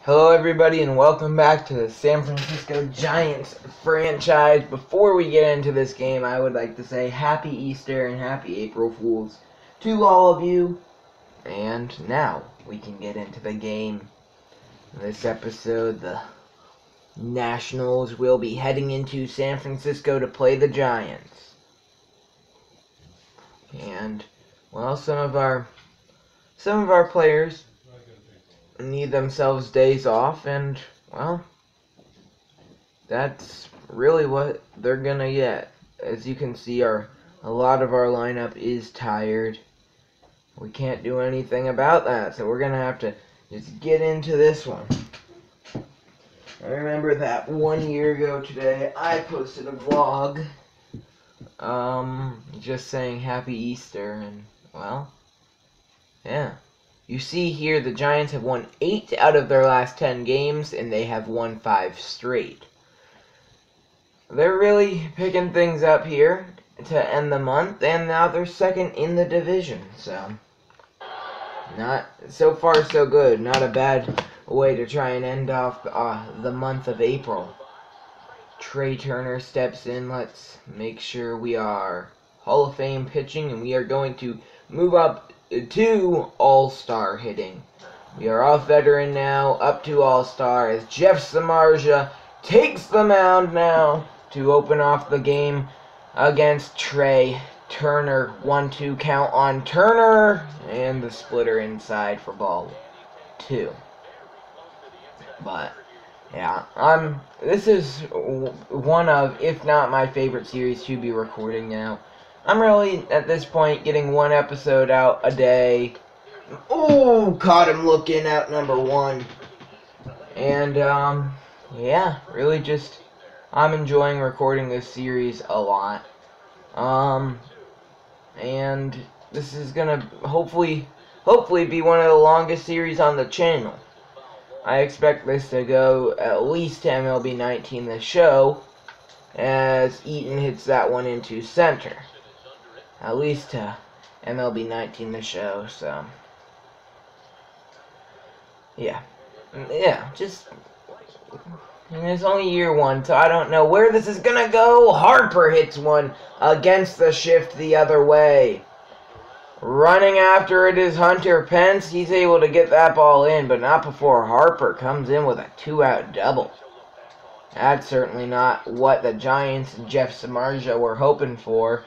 Hello everybody and welcome back to the San Francisco Giants franchise. Before we get into this game, I would like to say Happy Easter and Happy April Fools to all of you. And now we can get into the game. In this episode, the Nationals will be heading into San Francisco to play the Giants. And, well, some of our players need themselves days off, and, well, that's really what they're gonna get. As you can see, a lot of our lineup is tired. We can't do anything about that, so we're gonna have to just get into this one. I remember that 1 year ago today, I posted a vlog, just saying Happy Easter, and, well, yeah. You see here, the Giants have won 8 out of their last 10 games, and they have won 5 straight. They're really picking things up here to end the month, and now they're second in the division, so not so far so good. Not a bad way to try and end off the month of April. Trey Turner steps in. Let's make sure we are Hall of Fame pitching, and we are going to move up to All-Star hitting. We are off veteran now, up to All-Star, as Jeff Samardzija takes the mound now to open off the game against Trey Turner. 1-2 count on Turner, and the splitter inside for ball 2. But, yeah, this is one of, if not my favorite series to be recording now. I'm really, at this point, getting 1 episode out a day. Ooh, caught him looking out number 1. And, yeah, really just, I'm enjoying recording this series a lot. And this is gonna hopefully be one of the longest series on the channel. I expect this to go at least to MLB 19 The Show, as Eaton hits that one into center. At least to MLB 19 The Show, so yeah, just, and it's only year 1, so I don't know where this is gonna go. Harper hits one against the shift the other way. Running after it is Hunter Pence. He's able to get that ball in, but not before Harper comes in with a 2-out double. That's certainly not what the Giants and Jeff Samardzija were hoping for.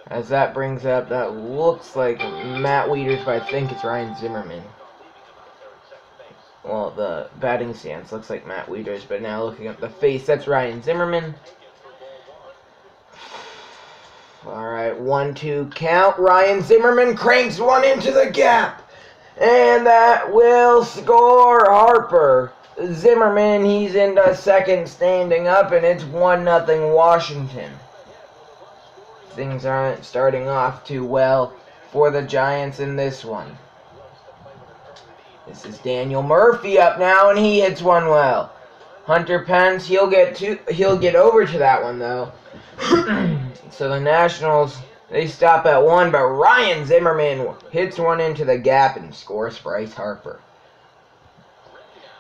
As that brings up, that looks like Matt Wieters, but I think it's Ryan Zimmerman. Well, the batting stance looks like Matt Wieters, but now looking at the face, that's Ryan Zimmerman. Alright, 1-2 count. Ryan Zimmerman cranks one into the gap. And that will score Harper. Zimmerman, he's into second standing up, and it's 1-0 Washington. Things aren't starting off too well for the Giants in this one. This is Daniel Murphy up now, and he hits one well. Hunter Pence, he'll get over to that one though. So the Nationals, they stop at 1, but Ryan Zimmerman hits one into the gap and scores Bryce Harper.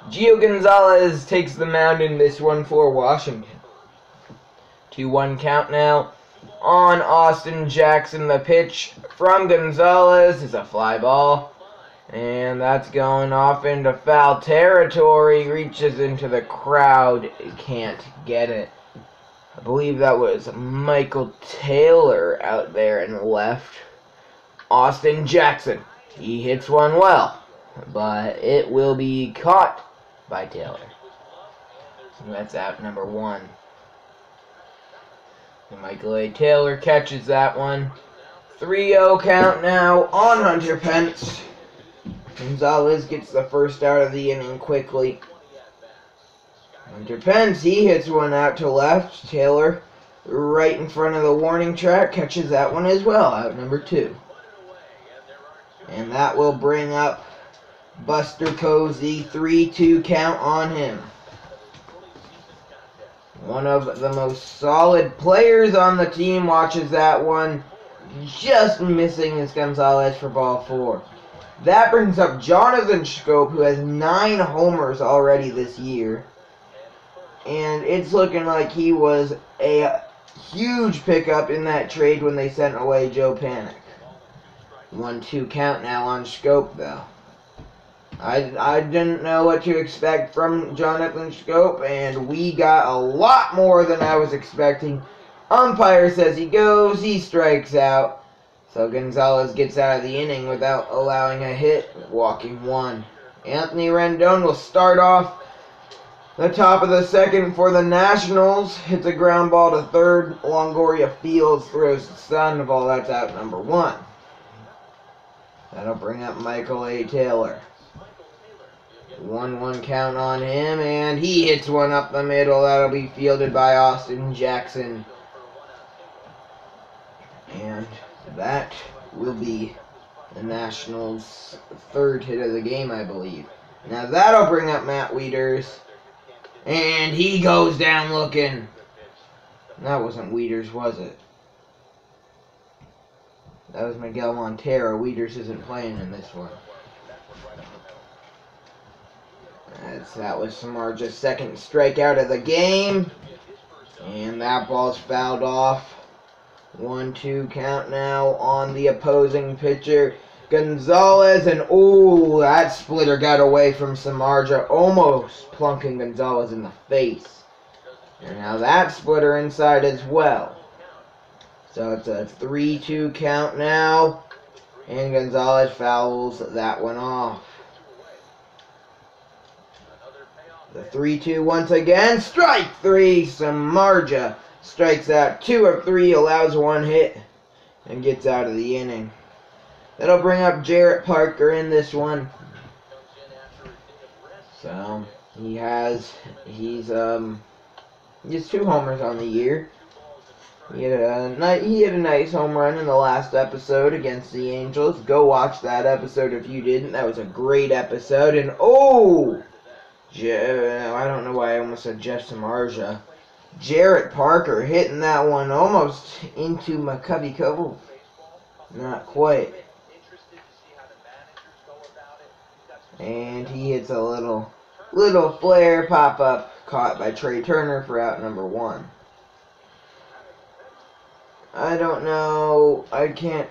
Gio Gonzalez takes the mound in this one for Washington. 2-1 count now on Austin Jackson. The pitch from Gonzalez is a fly ball, and that's going off into foul territory. Reaches into the crowd, can't get it. I believe that was Michael Taylor out there in the left. Austin Jackson, he hits one well, but it will be caught by Taylor. So that's out number 1. And Michael A. Taylor catches that one. 3-0 count now on Hunter Pence. Gonzalez gets the first out of the inning quickly. Hunter Pence, he hits one out to left. Taylor, right in front of the warning track, catches that one as well, out number 2. And that will bring up Buster Posey. 3-2 count on him. One of the most solid players on the team watches that one. Just missing is Gonzalez for ball 4. That brings up Jonathan Schoop, who has 9 homers already this year. And it's looking like he was a huge pickup in that trade when they sent away Joe Panic. 1-2 count now on Schoop, though. I didn't know what to expect from Jonathan Schoop, and we got a lot more than I was expecting. Umpire says he goes, he strikes out. So Gonzalez gets out of the inning without allowing a hit, walking 1. Anthony Rendon will start off the top of the second for the Nationals. Hits a ground ball to third. Longoria fields, throws to Sandoval. That's out number 1. That'll bring up Michael A. Taylor. 1-1 count on him, and he hits one up the middle. That'll be fielded by Austin Jackson. And that will be the Nationals' 3rd hit of the game, I believe. Now that'll bring up Matt Wieters. And he goes down looking. That wasn't Wieters, was it? That was Miguel Montero. Wieters isn't playing in this one. That was Samardzich's 2nd strikeout of the game. And that ball's fouled off. 1-2 count now on the opposing pitcher, Gonzalez. And ooh, that splitter got away from Samardzich, almost plunking Gonzalez in the face. And now that splitter inside as well. So it's a 3-2 count now. And Gonzalez fouls that one off. The 3-2 once again. Strike 3. Samardzich strikes out 2 of 3, allows 1 hit, and gets out of the inning. That'll bring up Jarrett Parker in this one. So he has 2 homers on the year. He had a nice home run in the last episode against the Angels. Go watch that episode if you didn't. That was a great episode. And oh, I don't know why I almost said Jeff Samardzich. Jarrett Parker hitting that one almost into McCovey Cove. Not quite. And he hits a little flare pop-up caught by Trey Turner for out number 1. I don't know. I can't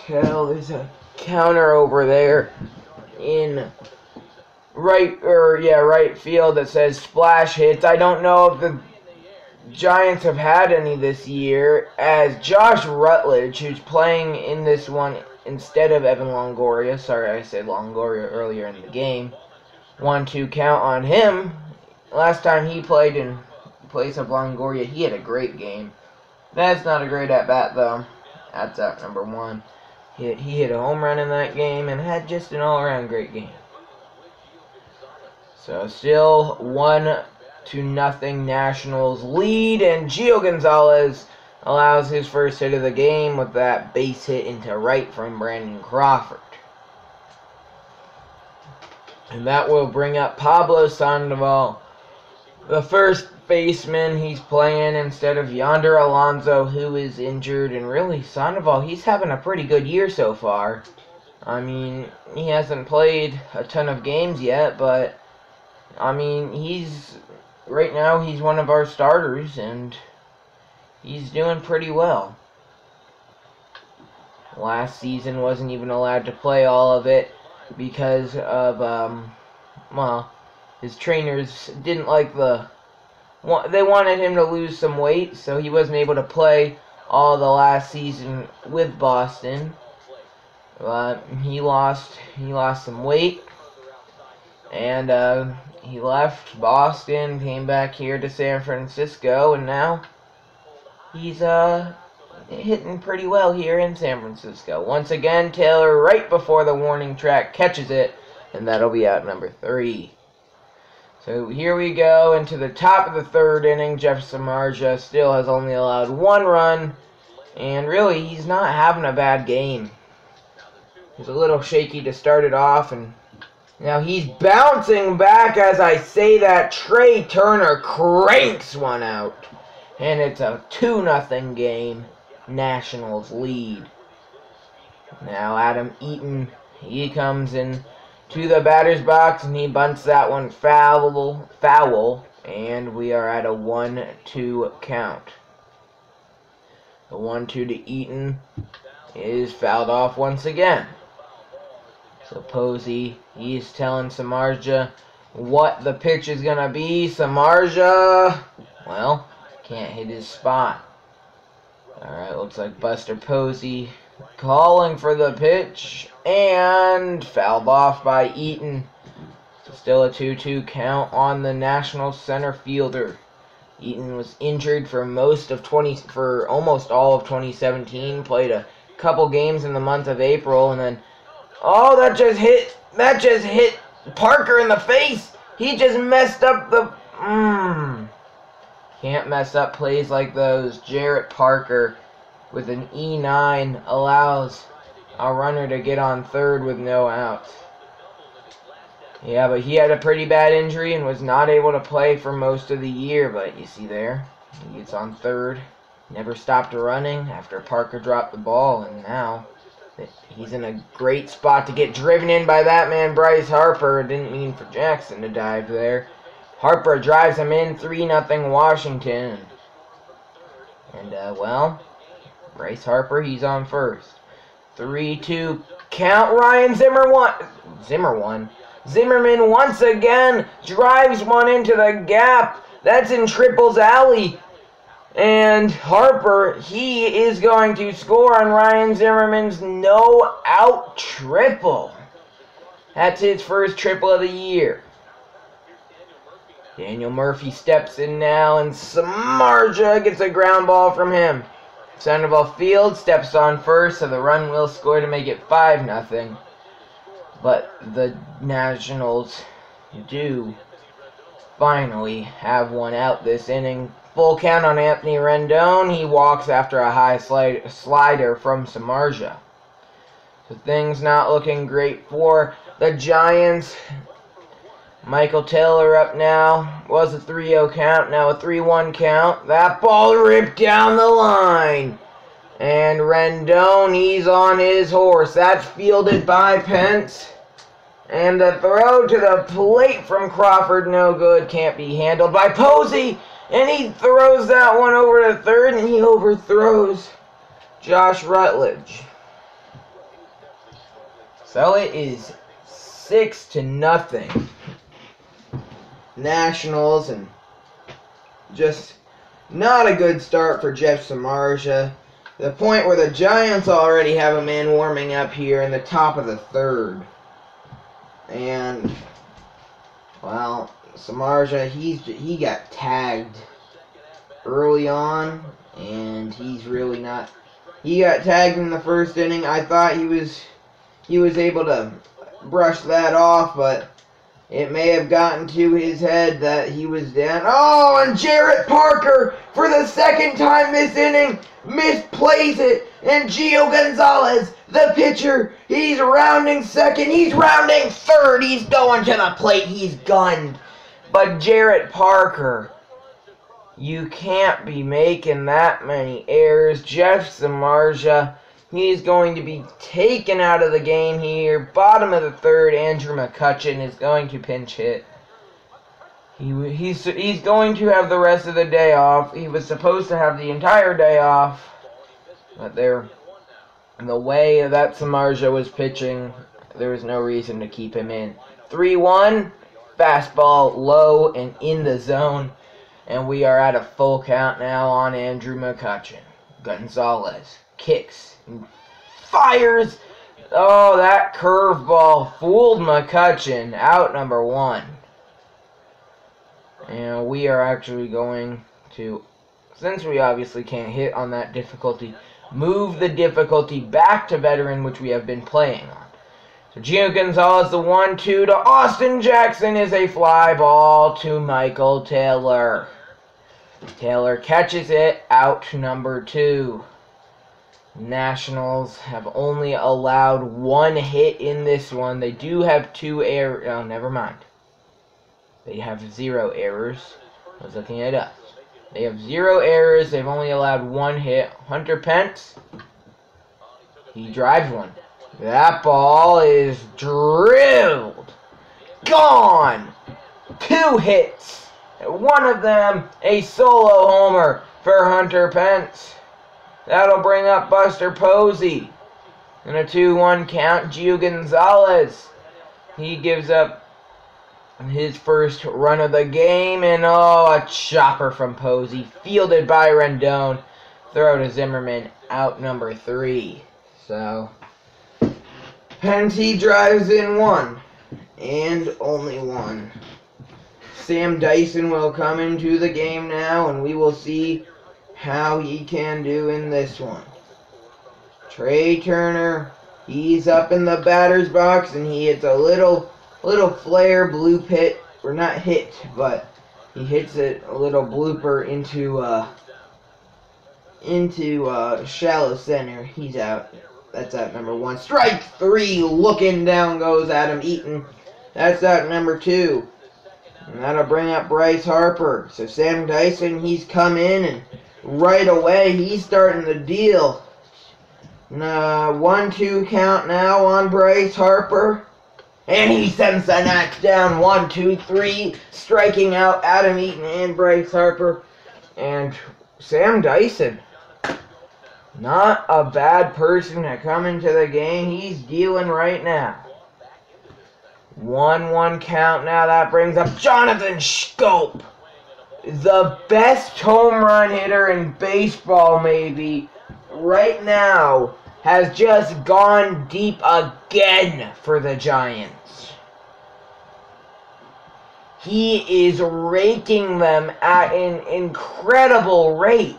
tell. There's a counter over there in right field that says splash hits. I don't know if the Giants have had any this year, as Josh Rutledge, who's playing in this one instead of Evan Longoria. Sorry, I said Longoria earlier in the game. 1-2 count on him. Last time he played in place of Longoria, he had a great game. That's not a great at-bat, though. That's out number 1. He hit a home run in that game and had just an all-around great game. So still 1-0 Nationals lead, and Gio Gonzalez allows his first hit of the game with that base hit into right from Brandon Crawford. And that will bring up Pablo Sandoval, the first baseman. He's playing instead of Yonder Alonso, who is injured. And really, Sandoval, he's having a pretty good year so far. I mean, he hasn't played a ton of games yet, but I mean, right now he's one of our starters, and he's doing pretty well. Last season wasn't even allowed to play all of it because of, his trainers didn't like they wanted him to lose some weight, so he wasn't able to play all the last season with Boston. But he lost some weight, and he left Boston, came back here to San Francisco, and now he's hitting pretty well here in San Francisco. Once again, Taylor, right before the warning track, catches it, and that'll be out number 3. So here we go into the top of the 3rd inning. Jeff Samardzich still has only allowed 1 run, and really, he's not having a bad game. He's a little shaky to start it off, and now he's bouncing back as I say that. Trey Turner cranks one out, and it's a 2-0 game. Nationals lead. Now Adam Eaton he comes in to the batter's box and he bunts that one foul, and we are at a 1-2 count. The 1-2 to Eaton is fouled off once again. So Posey, he's telling Samardzija what the pitch is going to be. Samardzija, well, can't hit his spot. Alright, looks like Buster Posey calling for the pitch, and fouled off by Eaton. So still a 2-2 count on the National center fielder. Eaton was injured for almost all of 2017, played a couple games in the month of April, and then, oh, that just hit Parker in the face. He just messed up the, Can't mess up plays like those. Jarrett Parker with an E9 allows a runner to get on third with no outs. Yeah, but he had a pretty bad injury and was not able to play for most of the year. But you see there, he gets on third. Never stopped running after Parker dropped the ball, and now he's in a great spot to get driven in by that man, Bryce Harper. Didn't mean for Jackson to dive there. Harper drives him in, 3-0 Washington. And, well, Bryce Harper, he's on first. 3-2 count. Ryan Zimmerman once again drives one into the gap. That's in triples alley. And Harper, he is going to score on Ryan Zimmerman's no-out triple. That's his first triple of the year. Daniel Murphy steps in now, and Samardzija gets a ground ball from him. Sandoval Field steps on first, so the run will score to make it 5-0. But the Nationals do finally have one out this inning. Full count on Anthony Rendon. He walks after a high slider from Samardzija. So things not looking great for the Giants. Michael Taylor up now. Was a 3-0 count, now a 3-1 count. That ball ripped down the line. And Rendon, he's on his horse. That's fielded by Pence. And the throw to the plate from Crawford, no good. Can't be handled by Posey. And he throws that one over to third, and he overthrows Josh Rutledge. So it is 6-0. Nationals, and just not a good start for Jeff Samardzija. The point where the Giants already have a man warming up here in the top of the third. And, well, Samardzija, he got tagged early on, and he's really not. He got tagged in the first inning. I thought he was able to brush that off, but it may have gotten to his head that he was down. Oh, and Jarrett Parker, for the second time this inning, misplays it. And Gio Gonzalez, the pitcher, he's rounding second. He's rounding third. He's going to the plate. He's gunned. But Jarrett Parker, you can't be making that many errors. Jeff Samardzija, he's going to be taken out of the game here. Bottom of the third, Andrew McCutchen is going to pinch hit. He's going to have the rest of the day off. He was supposed to have the entire day off. But in the way that Samardzija was pitching, there was no reason to keep him in. 3-1, fastball low and in the zone. And we are at a full count now on Andrew McCutchen. Gonzalez kicks, fires. Oh, that curveball fooled McCutchen. Out number 1. And we are actually going to, since we obviously can't hit on that difficulty, move the difficulty back to veteran, which we have been playing on. So Gio Gonzalez, the 1-2 to Austin Jackson, is a fly ball to Michael Taylor. Taylor catches it. Out number 2. Nationals have only allowed 1 hit in this one. They do have 2 errors. Oh, never mind. They have 0 errors. I was looking it up. They have 0 errors. They've only allowed 1 hit. Hunter Pence, he drives one. That ball is drilled. Gone. 2 hits. One of them a solo homer for Hunter Pence. That'll bring up Buster Posey. In a 2-1 count, Gio Gonzalez. He gives up his first run of the game, and a chopper from Posey, fielded by Rendon. Throw to Zimmerman, out number 3. So, Pence, he drives in 1, and only 1. Sam Dyson will come into the game now, and we will see how he can do in this one. Trey Turner, he's up in the batter's box, and he hits a little flare blue pit, or not hit, but he hits it a little blooper into shallow center. He's out. That's out number 1. Strike 3. Looking down goes Adam Eaton. That's out number 2. And that'll bring up Bryce Harper. So Sam Dyson, he's come in, and right away he's starting the deal. 1-2 count now on Bryce Harper. And he sends the knock down. 1, 2, 3. Striking out Adam Eaton and Bryce Harper. And Sam Dyson, not a bad person to come into the game. He's dealing right now. 1-1 count now. That brings up Jonathan Schoop. The best home run hitter in baseball, maybe, right now, has just gone deep again for the Giants. He is raking them at an incredible rate.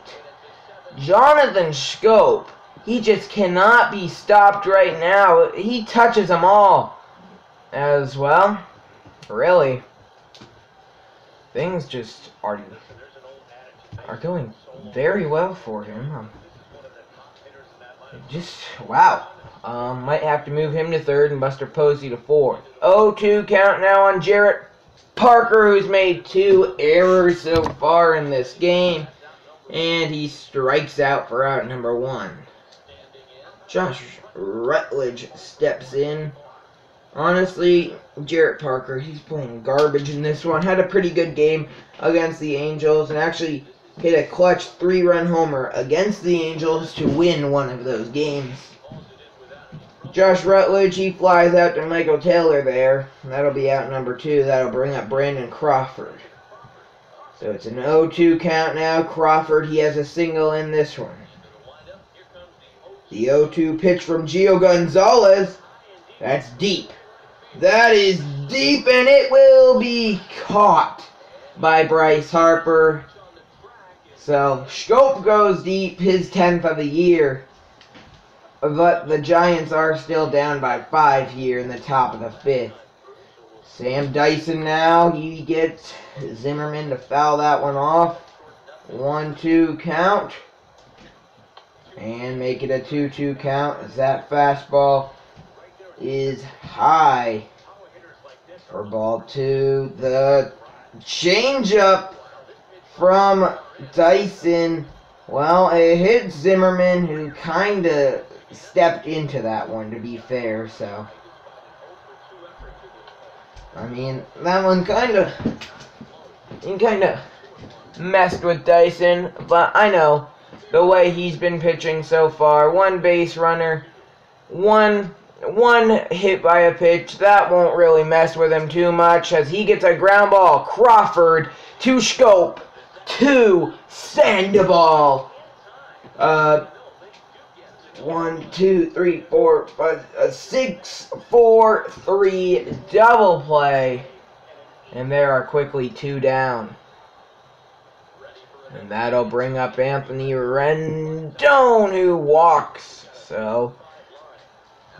Jonathan Schoop, he just cannot be stopped right now. He touches them all. As well, really, things just are going very well for him. Just, wow. Might have to move him to 3rd and Buster Posey to 4th. 0-2 count now on Jarrett Parker, who's made 2 errors so far in this game. And he strikes out for out number 1. Josh Rutledge steps in. Honestly, Jarrett Parker, he's playing garbage in this one. Had a pretty good game against the Angels and actually hit a clutch 3-run homer against the Angels to win one of those games. Josh Rutledge, he flies out to Michael Taylor there. That'll be out number 2. That'll bring up Brandon Crawford. So it's an 0-2 count now. Crawford, he has a single in this one. The 0-2 pitch from Gio Gonzalez. That's deep. That is deep, and it will be caught by Bryce Harper. So, Schoop goes deep, his 10th of the year. But the Giants are still down by 5 here in the top of the 5th. Sam Dyson now, he gets Zimmerman to foul that one off. 1-2 count. And make it a 2-2 count as that fastball is high for ball 2. The changeup from Dyson, well, it hit Zimmerman, who kind of stepped into that one, to be fair. So, I mean, that one kind of messed with Dyson, but I know the way he's been pitching so far. 1 base runner, one hit by a pitch, that won't really mess with him too much as he gets a ground ball. Crawford to Schoop to Sandoval. 1, 2, 3, 4, 5, 6, 4, 3 double play. And there are quickly 2 down. And that'll bring up Anthony Rendon, who walks. So,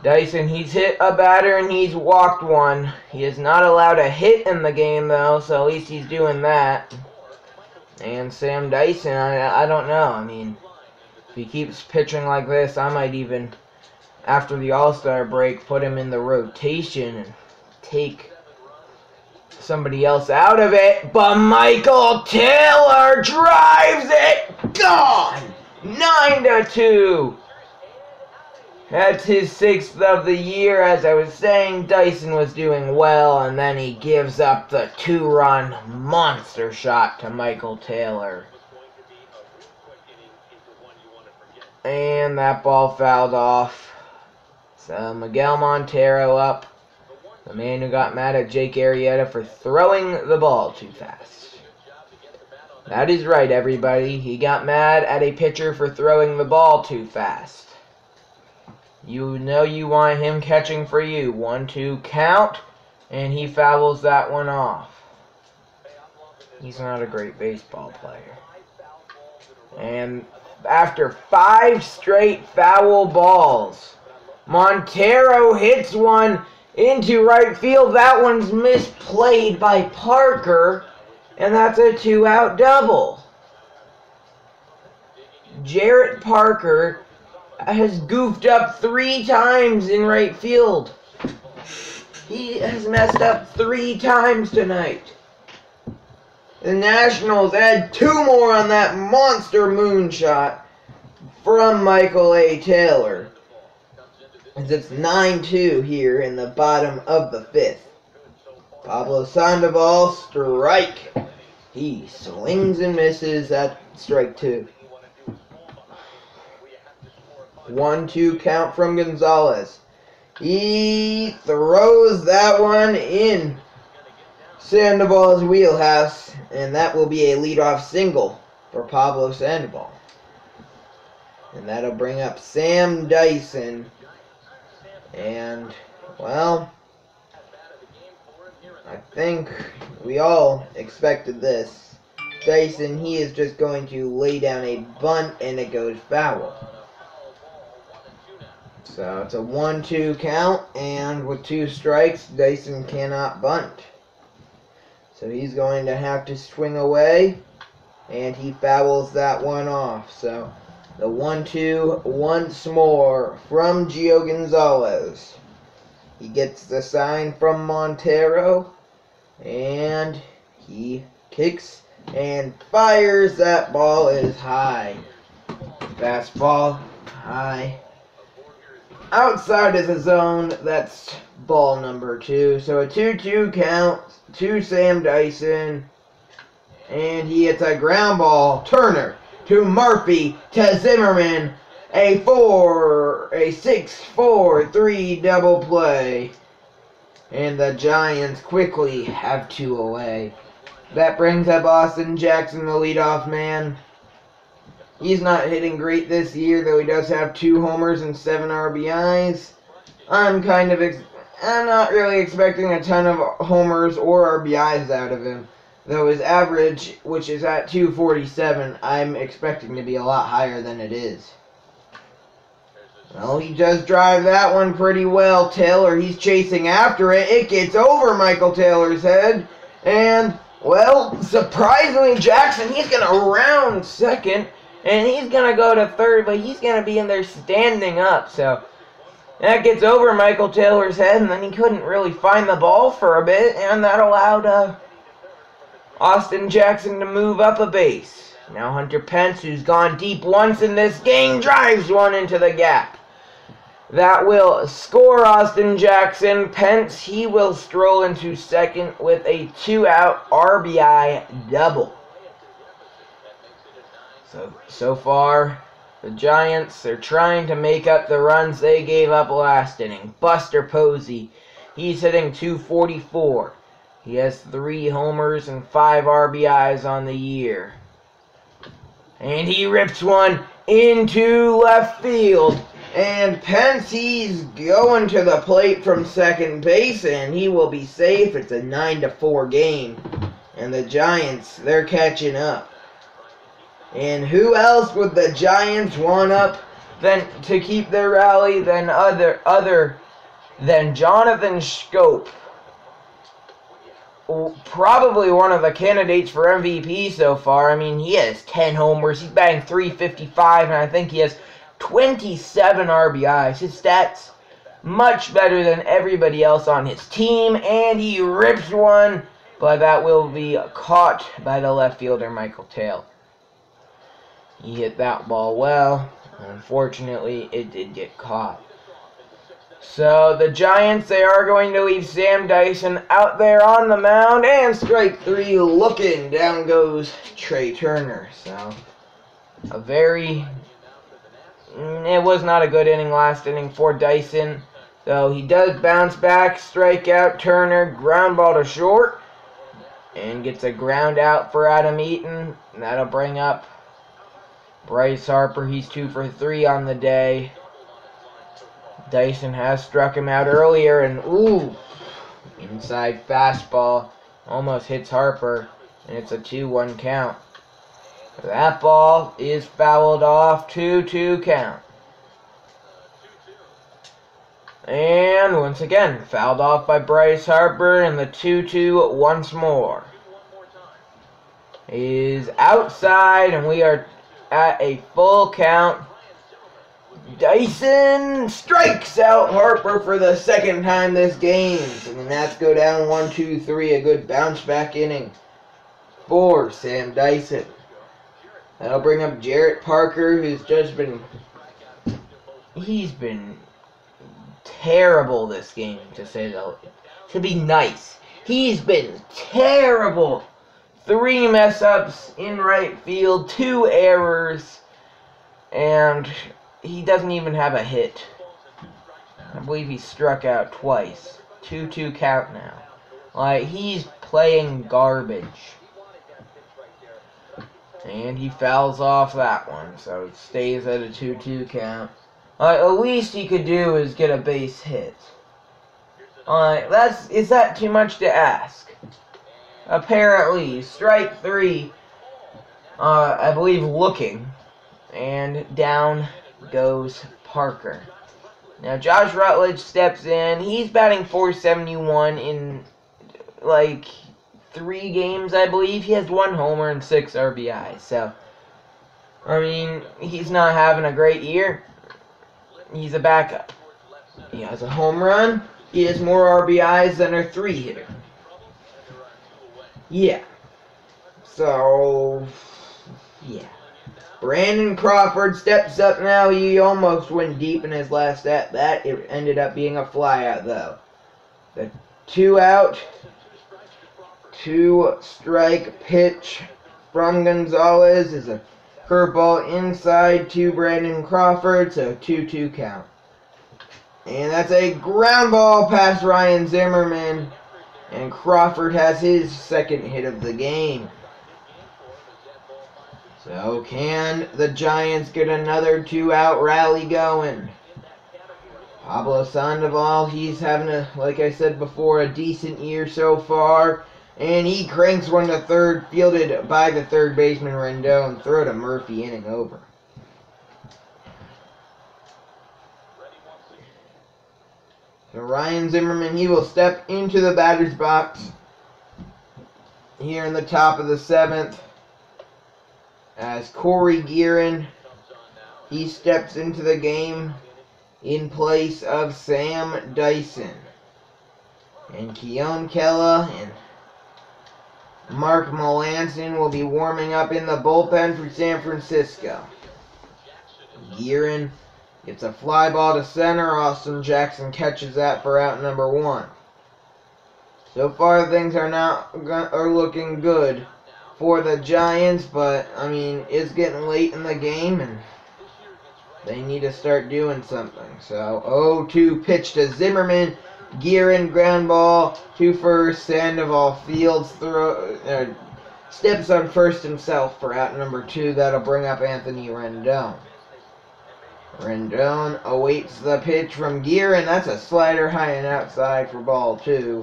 Dyson, he's hit a batter and he's walked 1. He is not allowed a hit in the game, though, so at least he's doing that. And Sam Dyson, I don't know. I mean, if he keeps pitching like this, I might even, after the All-Star break, put him in the rotation and take somebody else out of it. But Michael Taylor drives it. Gone! 9-2. That's his 6th of the year. As I was saying, Dyson was doing well, and then he gives up the 2-run monster shot to Michael Taylor. And that ball fouled off. So Miguel Montero up. The man who got mad at Jake Arrieta for throwing the ball too fast. That is right, everybody. He got mad at a pitcher for throwing the ball too fast. You know you want him catching for you. 1-2 count, and he fouls that one off. He's not a great baseball player. And after 5 straight foul balls, Montero hits one into right field. That one's misplayed by Parker, and that's a 2-out double. Jarrett Parker has goofed up 3 times in right field. He has messed up 3 times tonight. The Nationals add 2 more on that monster moonshot from Michael A. Taylor. As it's 9-2 here in the bottom of the 5th. Pablo Sandoval, strike. He swings and misses at strike 2. 1-2 count from Gonzalez. He throws that one in Sandoval's wheelhouse, and that will be a leadoff single for Pablo Sandoval. And that'll bring up Sam Dyson. And, well, I think we all expected this. Dyson, he is just going to lay down a bunt, and it goes foul. So it's a 1-2 count, and with 2 strikes, Dyson cannot bunt. So he's going to have to swing away, and he fouls that one off. So the 1-2 once more from Gio Gonzalez. He gets the sign from Montero, and he kicks and fires. That ball is high. Fastball high. Outside of the zone, that's ball number 2. So a 2-2 count to Sam Dyson. And he hits a ground ball. Turner to Murphy to Zimmerman. A 6-4-3 double play. And the Giants quickly have 2 away. That brings up Austin Jackson, the leadoff man. He's not hitting great this year, though he does have 2 homers and 7 RBIs. I'm not really expecting a ton of homers or RBIs out of him. Though his average, which is at 247, I'm expecting to be a lot higher than it is. Well, he does drive that one pretty well. Taylor, he's chasing after it. It gets over Michael Taylor's head. And, well, surprisingly, Jackson, he's going to round second. And he's going to go to third, but he's going to be in there standing up. So that gets over Michael Taylor's head, and then he couldn't really find the ball for a bit, and that allowed Austin Jackson to move up a base. Now Hunter Pence, who's gone deep once in this game, drives one into the gap. That will score Austin Jackson. Pence, he will stroll into second with a 2-out RBI double. So far, the Giants are trying to make up the runs they gave up last inning. Buster Posey, he's hitting .244. He has 3 homers and 5 RBIs on the year. And he rips one into left field. And Pence, he's going to the plate from second base, and he will be safe. It's a 9-4 game. And the Giants, they're catching up. And who else would the Giants want up than to keep their rally than other than Jonathan Schoop? Probably one of the candidates for MVP so far. I mean, he has 10 homers. He's batting .355, and I think he has 27 RBIs. His stats much better than everybody else on his team, and he rips one, but that will be caught by the left fielder, Michael Taylor. He hit that ball well. Unfortunately, it did get caught. So the Giants, they are going to leave Sam Dyson out there on the mound, and strike 3 looking. Down goes Trey Turner. So it was not a good inning last inning for Dyson. So he does bounce back, strike out Turner, ground ball to short, and gets a ground out for Adam Eaton. That'll bring up Bryce Harper. He's 2 for 3 on the day. Dyson has struck him out earlier, and inside fastball almost hits Harper, and it's a 2-1 count. That ball is fouled off, 2-2 count. And once again, fouled off by Bryce Harper, and the 2-2 once more is outside, and we are at a full count. Dyson strikes out Harper for the second time this game. And the Nats go down 1-2-3. A good bounce back inning for Sam Dyson. That'll bring up Jarrett Parker, who's just been... He's been terrible this game, to be nice. He's been terrible. 3 mess-ups in right field, 2 errors, and he doesn't even have a hit. I believe he struck out twice. 2-2 count now. Like, he's playing garbage. And he fouls off that one, so it stays at a 2-2 count. At least he could do is get a base hit. Is that too much to ask? Apparently, strike 3, I believe looking, and down goes Parker. Now Josh Rutledge steps in. He's batting .471 in like 3 games, I believe. He has 1 homer and 6 RBIs. So, I mean, he's not having a great year. He's a backup. He has a home run. He has more RBIs than a 3-hitter. Yeah. So, yeah. Brandon Crawford steps up now. He almost went deep in his last at-bat. It ended up being a flyout, though. The 2-out, 2-strike pitch from Gonzalez is a curveball inside to Brandon Crawford, so 2-2 count. And that's a ground ball past Ryan Zimmerman, and Crawford has his second hit of the game. So can the Giants get another 2-out rally going? Pablo Sandoval, he's having like I said before, a decent year so far. And he cranks one to third, fielded by the third baseman Rendon. Throw to Murphy, inning over. So Ryan Zimmerman, he will step into the batter's box here in the top of the 7th. As Corey Guerin, he steps into the game in place of Sam Dyson. And Keone Kela and Mark Melanson will be warming up in the bullpen for San Francisco. Guerin gets a fly ball to center. Austin Jackson catches that for out number 1. So far things are looking good for the Giants, but I mean it's getting late in the game and they need to start doing something. So 0-2 pitch to Zimmerman. Guerin ground ball to first. Sandoval fields steps on first himself for out number 2. That'll bring up Anthony Rendon. Rendon awaits the pitch from Guerin. That's a slider high and outside for ball 2.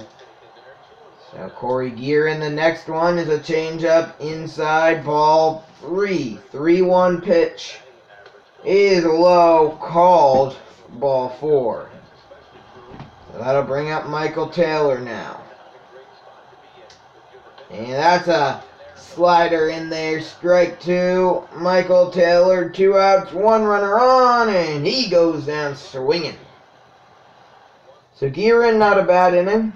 So Corey Guerin, the next one is a changeup inside, ball 3. 3-1 pitch is low, called ball 4. So that'll bring up Michael Taylor now. And that's a slider in there, strike 2. Michael Taylor, 2 outs, 1 runner on, and he goes down swinging. So Guerin, not a bad inning,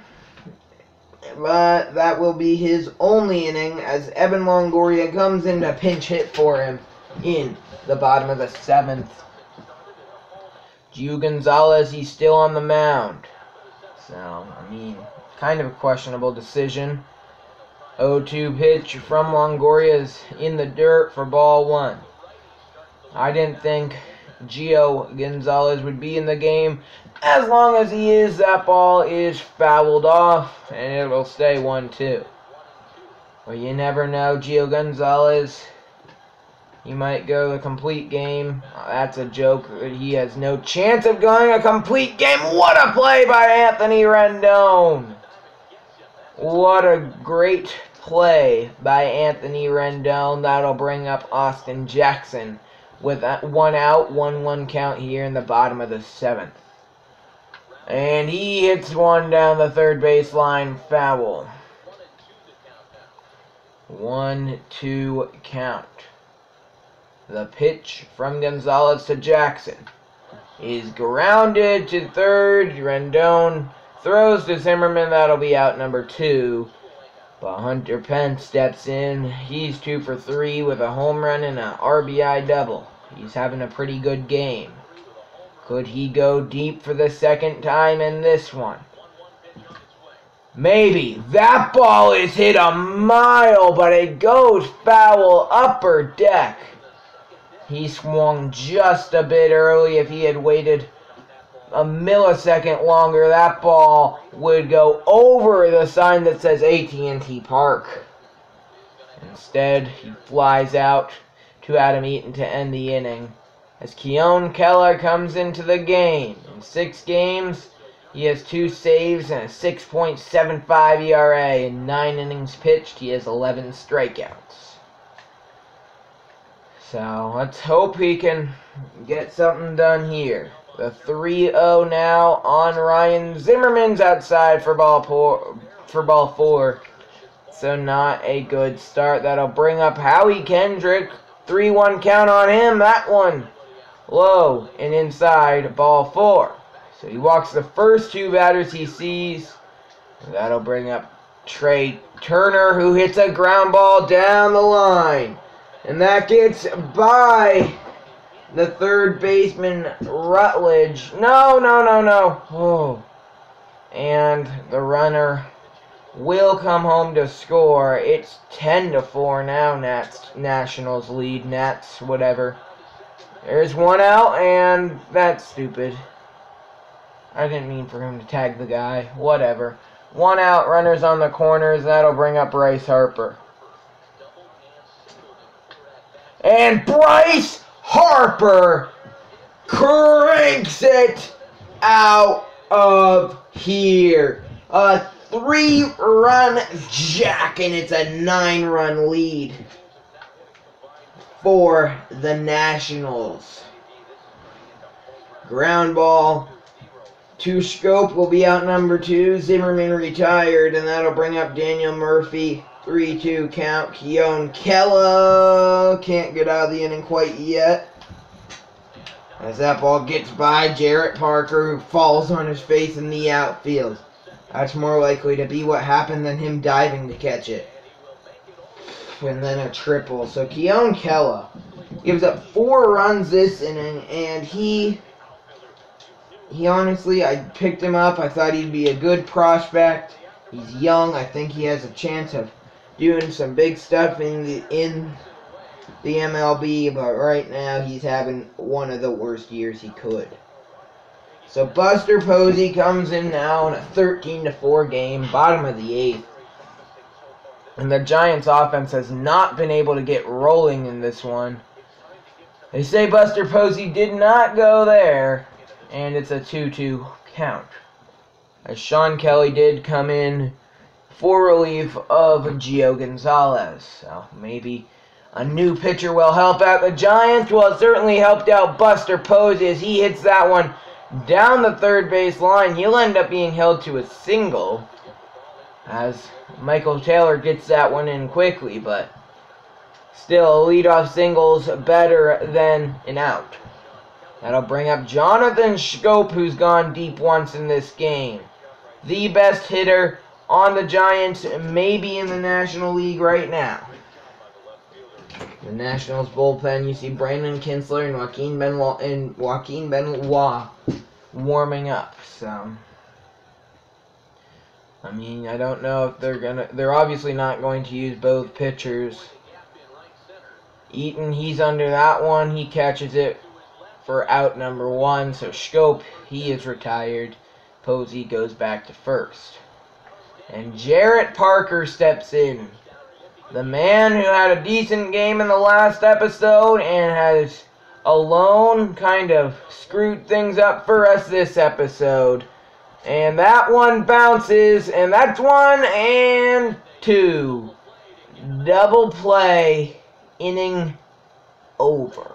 but that will be his only inning as Evan Longoria comes in to pinch hit for him in the bottom of the 7th. Gio Gonzalez, he's still on the mound. So, I mean, kind of a questionable decision. 0-2 pitch from Longoria is in the dirt for ball one. I didn't think Gio Gonzalez would be in the game. As long as he is, that ball is fouled off, and it'll stay 1-2. Well, you never know. Gio Gonzalez, he might go the complete game. That's a joke. He has no chance of going a complete game. What a play by Anthony Rendon! What a great play by Anthony Rendon. That'll bring up Austin Jackson with one out, 1-1 count here in the bottom of the seventh. And he hits one down the third baseline, foul. 1-2 count. The pitch from Gonzalez to Jackson is grounded to third. Rendon throws to Zimmerman. That'll be out number 2. But Hunter Pence steps in. He's 2 for 3 with a home run and an RBI double. He's having a pretty good game. Could he go deep for the second time in this one? Maybe. That ball is hit a mile, but it goes foul upper deck. He swung just a bit early. If he had waited a millisecond longer, that ball would go over the sign that says AT&T Park. Instead, he flies out to Adam Eaton to end the inning. As Keone Keller comes into the game. In 6 games, he has 2 saves and a 6.75 ERA. In 9 innings pitched, he has 11 strikeouts. So, let's hope he can get something done here. The 3-0 now on Ryan Zimmerman's outside for ball 4. So not a good start. That'll bring up Howie Kendrick. 3-1 count on him. That one low and inside, ball 4. So he walks the first 2 batters he sees. And that'll bring up Trey Turner, who hits a ground ball down the line. And that gets by the third baseman, Rutledge. No. Oh. And the runner will come home to score. It's 10-4 now. Nationals lead. Nats, whatever. There's 1 out, and that's stupid. I didn't mean for him to tag the guy. Whatever. 1 out, runners on the corners. That'll bring up Bryce Harper. And Bryce Harper cranks it out of here. A 3-run jack, and it's a 9-run lead for the Nationals. Ground ball to Scope will be out number 2. Zimmerman retired, and that'll bring up Daniel Murphy. 3-2 count. Keone Keller can't get out of the inning quite yet. As that ball gets by Jarrett Parker, who falls on his face in the outfield. That's more likely to be what happened than him diving to catch it. And then a triple. So Keone Keller gives up 4 runs this inning, and he honestly, I picked him up. I thought he'd be a good prospect. He's young. I think he has a chance of doing some big stuff in the MLB, but right now he's having one of the worst years he could. So Buster Posey comes in now in a 13-4 game, bottom of the 8th. And the Giants offense has not been able to get rolling in this one. They say Buster Posey did not go there, and it's a 2-2 count. As Sean Kelly did come in for relief of Gio Gonzalez. So maybe a new pitcher will help out the Giants. Well, it certainly helped out Buster Posey as he hits that one down the third base line. He'll end up being held to a single as Michael Taylor gets that one in quickly, but still a leadoff single's better than an out. That'll bring up Jonathan Schoop, who's gone deep once in this game. The best hitter on the Giants, maybe in the National League right now. The Nationals bullpen, you see Brandon Kinsler and Joaquin Benoit warming up. So, I mean, I don't know if they're obviously not going to use both pitchers. Eaton, he's under that one. He catches it for out number 1. So Schoop, he is retired. Posey goes back to first. And Jarrett Parker steps in. The man who had a decent game in the last episode and has alone kind of screwed things up for us this episode. And that one bounces, and that's 1 and 2. Double play, inning over.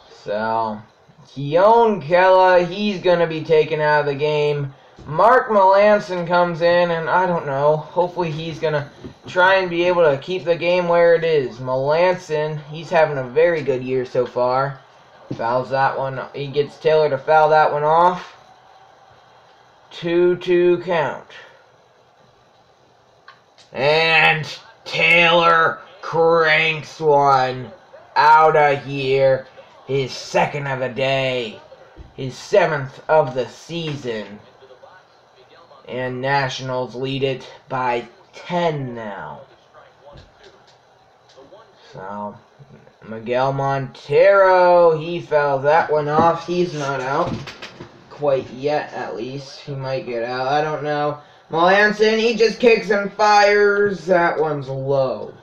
So, Keone Kela, he's going to be taken out of the game. Mark Melancon comes in, and I don't know, hopefully he's going to try and be able to keep the game where it is. Melancon, he's having a very good year so far. Fouls that one. He gets Taylor to foul that one off. 2-2 count. And Taylor cranks one out of here. His 2nd of the day. His 7th of the season. And Nationals lead it by 10 now. So, Miguel Montero, he fouls that one off. He's not out quite yet, at least. He might get out. I don't know. Melancon, he just kicks and fires. That one's low.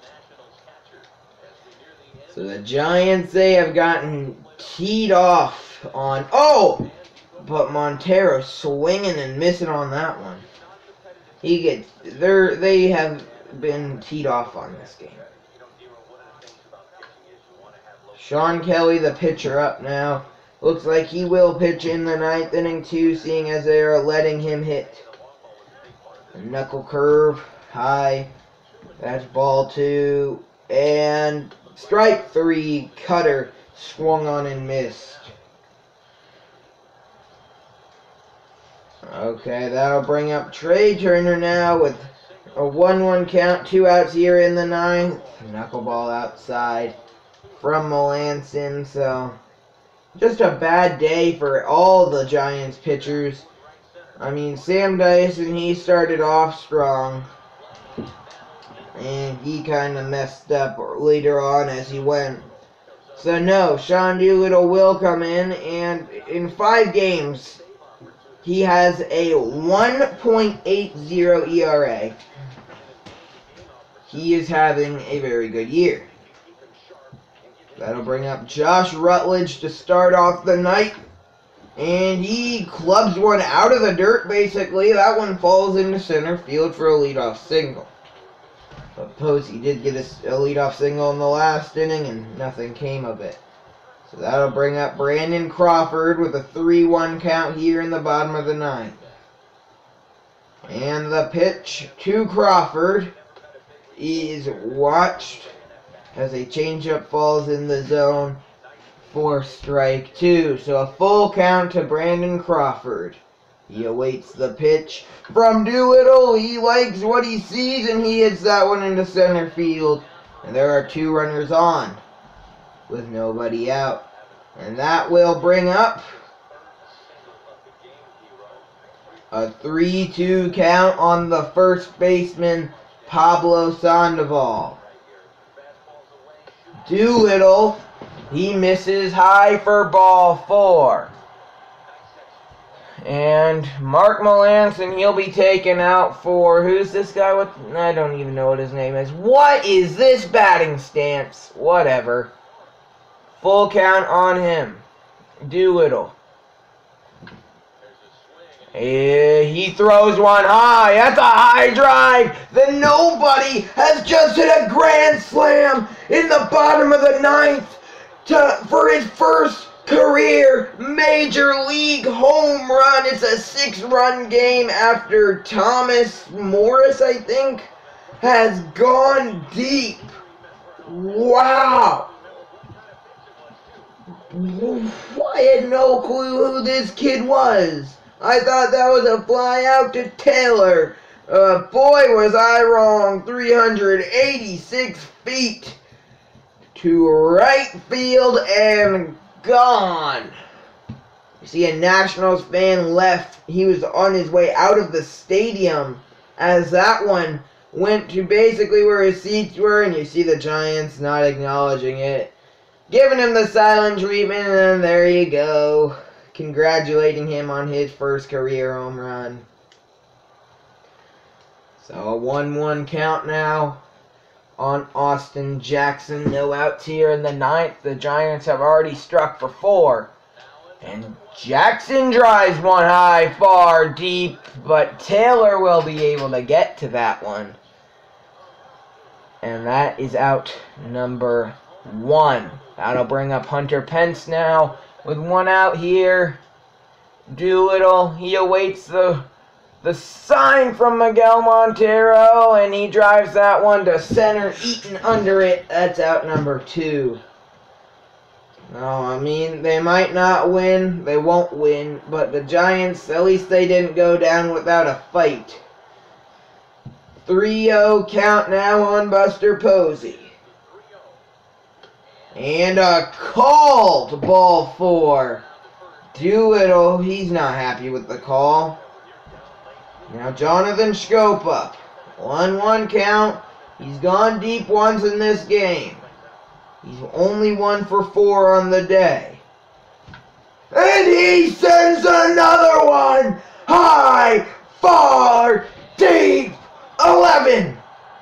So the Giants, they have gotten teed off on... Oh! But Montero swinging and missing on that one. They have been teed off on this game. Sean Kelly, the pitcher, up now. Looks like he will pitch in the 9th inning too, seeing as they are letting him hit. A knuckle curve, high. That's ball 2. And strike 3, cutter, swung on and missed. Okay, that'll bring up Trey Turner now with a 1-1 count, 2 outs here in the 9th. Knuckleball outside from Melancon, so just a bad day for all the Giants pitchers. I mean, Sam Dyson, he started off strong, and he kind of messed up later on as he went. So no, Sean Doolittle will come in, and in 5 games, he has a 1.80 ERA. He is having a very good year. That'll bring up Josh Rutledge to start off the night. And he clubs one out of the dirt, basically. That one falls into center field for a leadoff single. But Posey did get a leadoff single in the last inning, and nothing came of it. So that'll bring up Brandon Crawford with a 3-1 count here in the bottom of the 9th. And the pitch to Crawford is watched as a changeup falls in the zone for strike 2. So a full count to Brandon Crawford. He awaits the pitch from Doolittle. He likes what he sees, and he hits that one into center field. And there are 2 runners on with nobody out. And that will bring up a 3-2 count on the first baseman, Pablo Sandoval. Doolittle, he misses high for ball 4. And Mark Melancon, he'll be taken out for, who's this guy with, I don't even know what his name is. What is this batting stance? Whatever. Full count on him. Doolittle. He throws one high. That's a high drive. Then nobody has just hit a grand slam in the bottom of the 9th for his first career Major League home run. It's a 6-run game after Thomas Morris, I think, has gone deep. Wow. I had no clue who this kid was. I thought that was a fly out to Taylor. Boy, was I wrong. 386 feet. to right field and gone. You see a Nationals fan left. He was on his way out of the stadium as that one went to basically where his seats were, and you see the Giants not acknowledging it, giving him the silent treatment, and there you go, congratulating him on his first career home run. So a 1-1 count now on Austin Jackson. No outs here in the ninth. The Giants have already struck for 4. And Jackson drives one high, far, deep, but Taylor will be able to get to that one. And that is out number 1. That'll bring up Hunter Pence now with 1 out here. Doolittle, he awaits the sign from Miguel Montero, and he drives that one to center, Eaton under it. That's out number 2. No, I mean, they might not win, they won't win, but the Giants, at least they didn't go down without a fight. 3-0 count now on Buster Posey. And a called ball for Doolittle. He's not happy with the call. Now Jonathan Scopa. 1-1 count. He's gone deep once in this game. He's only 1 for 4 on the day. And he sends another one! High, far, deep! 11!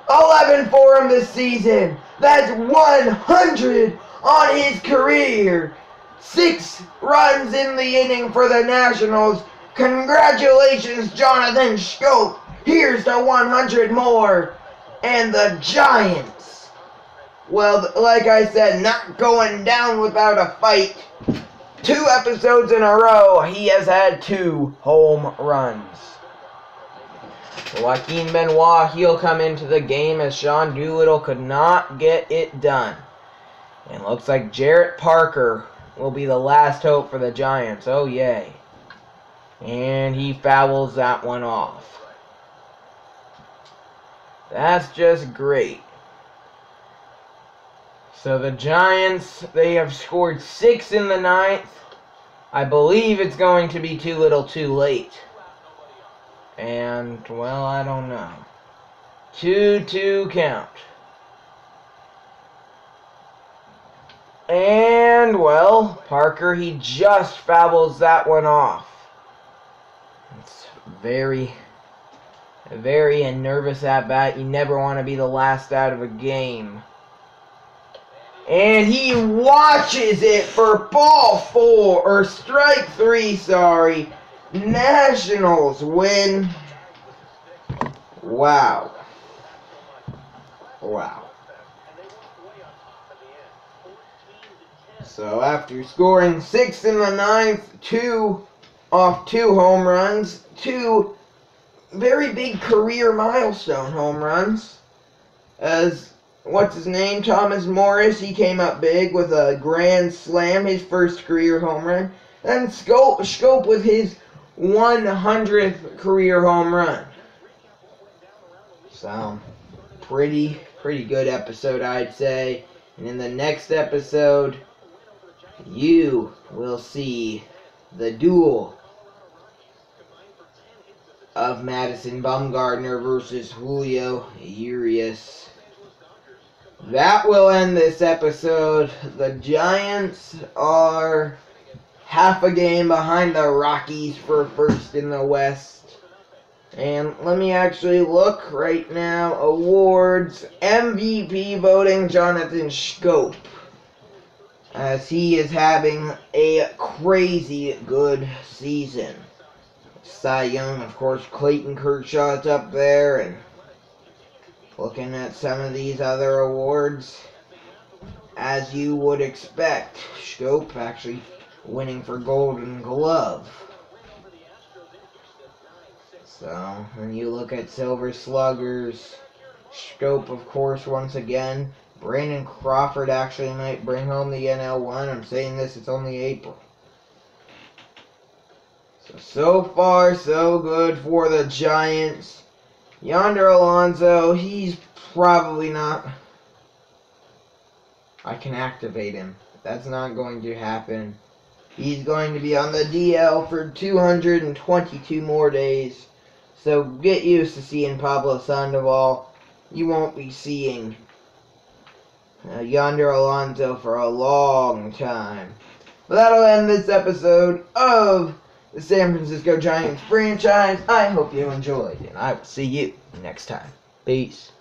11 for him this season. That's 100 on his career. 6 runs in the inning for the Nationals. Congratulations, Jonathan Scope. Here's the 100 more. And the Giants, well, like I said, not going down without a fight. 2 episodes in a row, he has had 2 home runs. Joaquin Benoit, he'll come into the game as Sean Doolittle could not get it done. And looks like Jarrett Parker will be the last hope for the Giants. Oh, yay. And he fouls that one off. That's just great. So the Giants, they have scored 6 in the ninth. I believe it's going to be too little too late. And, well, I don't know. 2-2 count. And, well, Parker, he just fouls that one off. It's very a nervous at bat. You never want to be the last out of a game. And he watches it for ball 4, or strike 3, sorry. Nationals win. Wow. Wow. So after scoring 6 in the ninth, 2 off 2 home runs, 2 very big career milestone home runs, as what's his name, Thomas Morris, he came up big with a grand slam, his first career home run, and Scope with his 100th career home run. So, pretty good episode, I'd say. And in the next episode, you will see the duel of Madison Bumgarner versus Julio Urias. That will end this episode. The Giants are half a game behind the Rockies for first in the West. And let me actually look right now. Awards, MVP voting, Jonathan Scope, as he is having a crazy good season. Cy Young, of course, Clayton Kershaw's up there, and looking at some of these other awards, as you would expect, Scope actually winning for Golden Glove. So, when you look at Silver Sluggers, Scope, of course, once again. Brandon Crawford actually might bring home the NL1. I'm saying this, it's only April. So far, so good for the Giants. Yonder Alonso, he's probably not... I can activate him. That's not going to happen. He's going to be on the DL for 222 more days. So get used to seeing Pablo Sandoval. You won't be seeing Yonder Alonso for a long time. But that'll end this episode of the San Francisco Giants franchise. I hope you enjoyed, and I will see you next time. Peace.